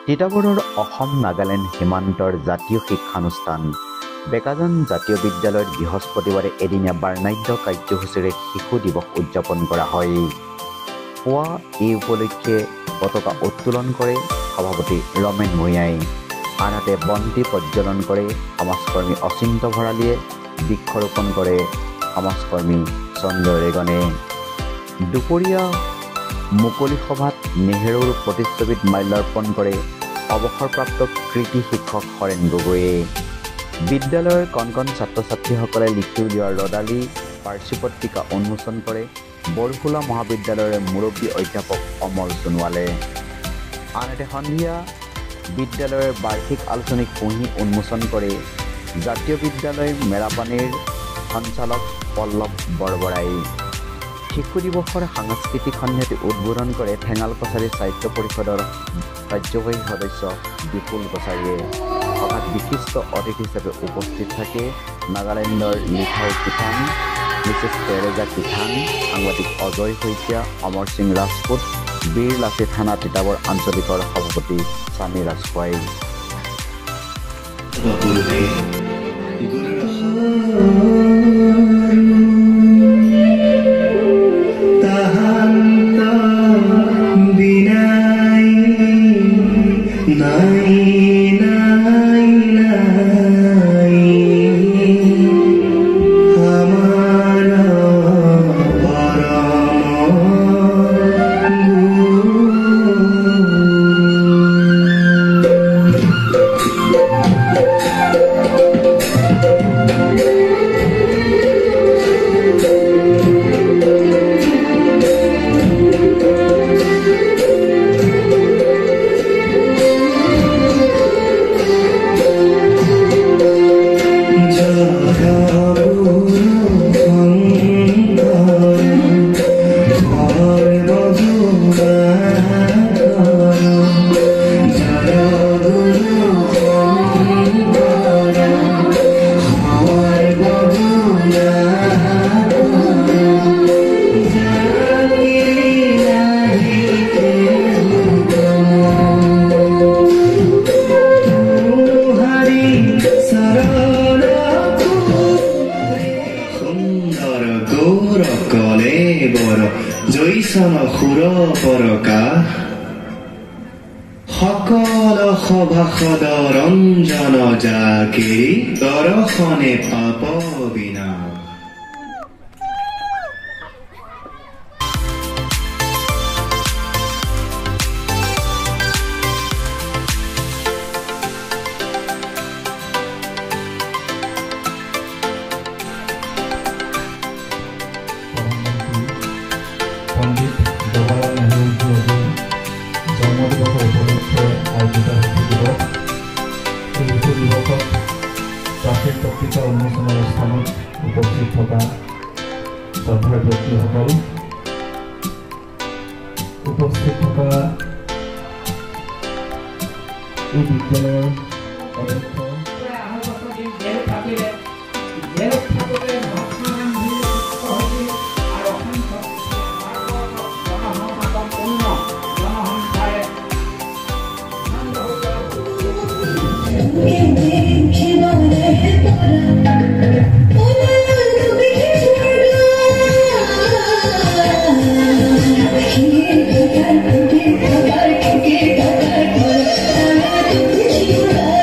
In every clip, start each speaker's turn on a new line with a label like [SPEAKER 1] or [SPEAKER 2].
[SPEAKER 1] তিতাবৰৰ অসম নাগালেণ্ড সীমান্তৰ জাতীয় শিক্ষানুষ্ঠান বেকাজান জাতীয় বিদ্যালয়ত বৃহস্পতিবাৰে এদিনীয়া বাৰ্ণাঢ্য কাৰ্যসূচীৰে শিশু দিৱস উদযাপন কৰা হয়। পুৱা এই উপলক্ষে পতাকা উত্তোলন কৰে সভাপতি ৰমেন ভূঞাই। আনহাতে বন্তি প্ৰজ্বলন কৰে সমাজকৰ্মী অচিন্ত ভৰালীয়ে, বৃক্ষৰোপণ কৰে সমাজকৰ্মী চন্দ্ৰ ৰেগনে। দুপৰীয়া মুকলি সভাত নেহেৰুৰ প্ৰতিচ্ছবিত মাল্যাৰ্পণ কৰে অৱসৰপ্ৰাপ্ত কৃতি শিক্ষক হৰেণ গগৈয়ে। বিদ্যালয়ৰ কণ ছাত্ৰ ছাত্ৰীসকলে লিখি উলিওৱা ৰদালি পাৰ্চী পত্ৰিকা উন্মোচন কৰে বৰখোলা মহাবিদ্যালয়ৰ মুৰব্বী অধ্যাপক অমল সোণোৱালে। আনহাতে সন্ধিয়া বিদ্যালয়ৰ বাৰ্ষিক আলোচনী পুহি উন্মোচন কৰে জাতীয় বিদ্যালয় মেৰাপানীৰ সঞ্চালক পল্লৱ বৰবৰাই। শিশু দিৱসৰ সাংস্কৃতিক সন্ধিয়াটি উদ্বোধন কৰে ঠেঙাল কছাৰী সাহিত্য পৰিষদৰ কাৰ্যবাহী সদস্য বিপুল কছাৰীয়ে। সভাত বিশিষ্ট অতিথি হিচাপে উপস্থিত থাকে নাগালেণ্ডৰ লিখাও কিথান, মিছেছ তেৰেজা কিথান, সাংবাদিক অজয় শইকীয়া, অমৰ সিং ৰাজপুত, বীৰ লাচি থানা তিতাবৰ আঞ্চলিকৰ সভাপতি স্বামী ৰাজখোৱাই।
[SPEAKER 2] সকল সভাসদ ৰঞ্জন জাকি দৰ্শনে পাপ বিনা। পত্ৰিকা উন্মোচনৰ স্থানত উপস্থিত থকা শ্ৰদ্ধাৰ ব্যক্তিসকল, উপস্থিত থকা এই বিদ্যালয়ৰ অধ্যক্ষ
[SPEAKER 3] Thank you.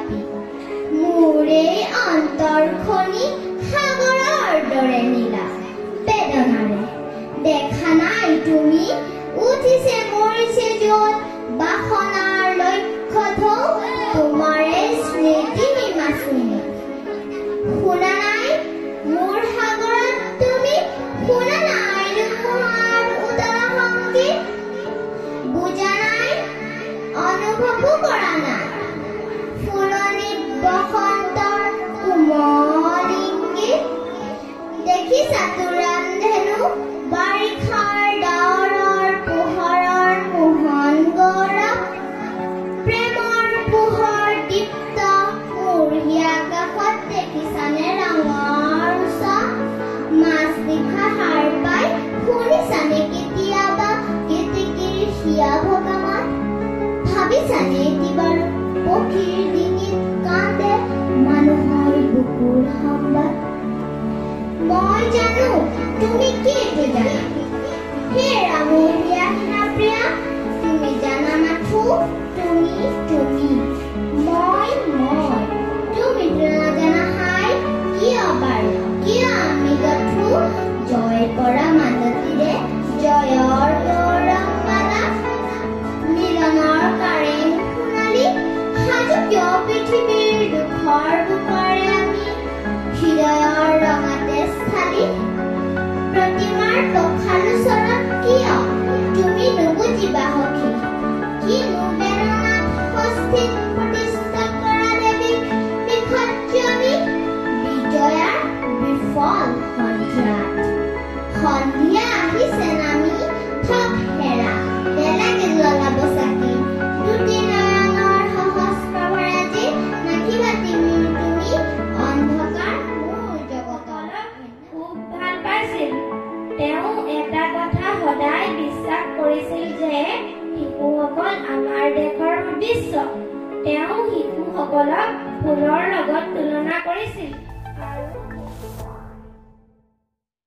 [SPEAKER 3] পাপী মোৰে অন্তৰখনি সাগৰৰ দৰে নীলা বেদনাৰে দেখা নাই তুমি উঠিছে মৰিছে য'ত বাসনাৰ লক্ষ্য থৌ তোমাৰে স্মৃতি মাছুনি শুনা নাই মোৰ সাগৰত তুমি শুনা নাই তোমাৰ উদৰা সংগীত বুজা নাই অনুভৱো কৰা নাই ফুলনি বসন্তৰ কোমল ইংগিত দেখিছা তোৰাণ ধেনু বাৰিষাৰ ডাৱৰৰ পোহৰৰ মোহন গৌৰৱ প্ৰেমৰ পোহৰ দীপ্ত মুঢ়ি আকাশত দেখিছানে ৰঙৰ উৎসৱ মাছ নিশা সাৰ পাই শুনিছানে কেতিয়াবা কেতেকীৰ হিয়া ভগৱান ভাবিছানে এটি বাৰু পক্ষীৰ ডিঙিত কান্দে মানুহৰ বুকুৰ সংবাদ মই জানো তুমি কিটো জানা হেৰা মোৰ হিয়া প্ৰিয়া তুমি জানা মাথো তুমি মই তুমি নাজানা হাই কিয় বাৰু কিয় আমি গঠো জয় কৰা মাততিৰে জয়ৰ গৌৰৱ মালা মিলনৰ কাৰেং সোণালী সাজু কিয় পৃথিৱীৰ দুখৰ বুকৰে আমি হৃদয়ৰ ৰঙাতে স্থালী প্ৰতিমাৰ পখালোচৰত কিয় তুমি নুবুজিবা সখী কিনো বেদনাত ষষ্ঠীত প্ৰতিষ্ঠা কৰা দেৱীক বিসৰ্জনী বিজয়াৰ বিফল সন্ধিয়া আহিছে নামি থক হেৰা বেলেগে জ্বলাব চাকি দুটি নয়নৰ সহজ প্ৰভৰাজি নাকিবা তুমি অন্ধকাৰ মোৰ জগতৰ
[SPEAKER 4] খুব ভাল পাইছিল তেওঁ এটা কথা সদায় বিশ্বাস কৰিছিল যে শিশুসকল আমাৰ দেশৰ ভৱিষ্যত তেওঁ শিশুসকলক ফুলৰ লগত তুলনা কৰিছিল আৰু